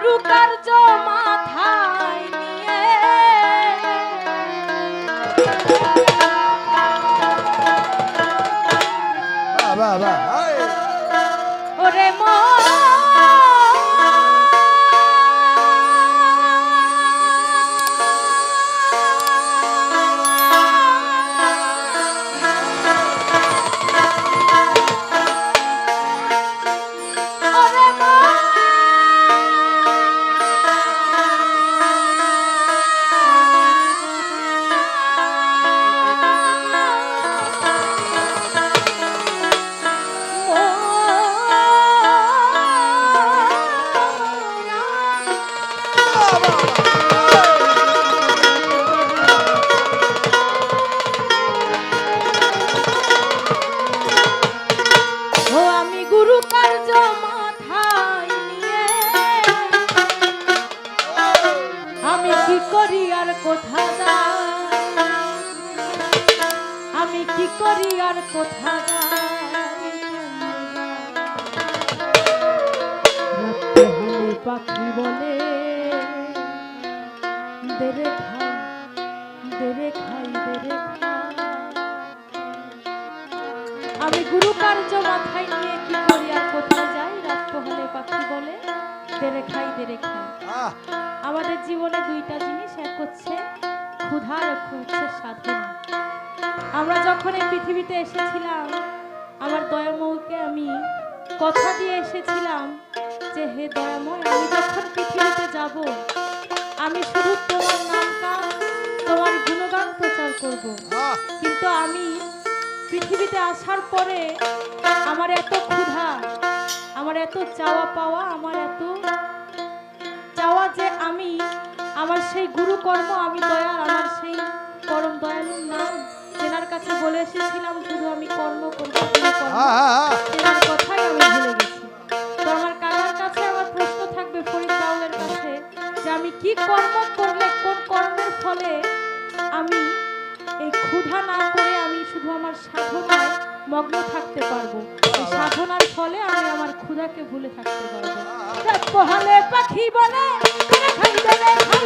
গুরু কার্য মাথায় নিয়ে ওরে কোথা আমি কি করি আর কোথা পাখি বলে দেরে খাই দেরে খাই দেরে আমি গুরু কার্য মাথায় নিয়ে কি করি আর কোথা যাই রাত পোহালে পাখি বলে দেরে খাই দেরে খাই। আমাদের জীবনে দুইটা জিনিস, এক হচ্ছে ক্ষুধা আর এক হচ্ছে সাধনা। আমরা যখন এই পৃথিবীতে এসেছিলাম আমার দয়াময়কে আমি কথা দিয়ে এসেছিলাম যে হে দয়াময় আমি যখন পৃথিবীতে যাব আমি শুধু তোমার নামগান তোমার গুণগান প্রচার করব। কিন্তু আমি পৃথিবীতে আসার পরে আমার এত ক্ষুধা, আমার এত চাওয়া পাওয়া, আমার এত চাওয়া যে আমি আমার সেই গুরুকর্ম আমি দয়াল আমার সেই পরম দয়ালুর নাম তেনার কাছে বলে এসেছিলাম শুধু আমি কর্ম করবো তেনার কথাই আমি ভুলে গেছি। তো আমার কাকার কাছে আমার প্রশ্ন থাকবে ফরিদ বাউলের কাছে যে আমি কি কর্ম করলে কোন কর্মের ফলে আমি এই ক্ষুধা না করে আমি শুধু আমার সাধনায় মগ্ন থাকতে পারবো, এই সাধনার ফলে আমি আমার ক্ষুধাকে ভুলে থাকতে পারবো। পোহালে পাখি বলে খাই দেবে খাই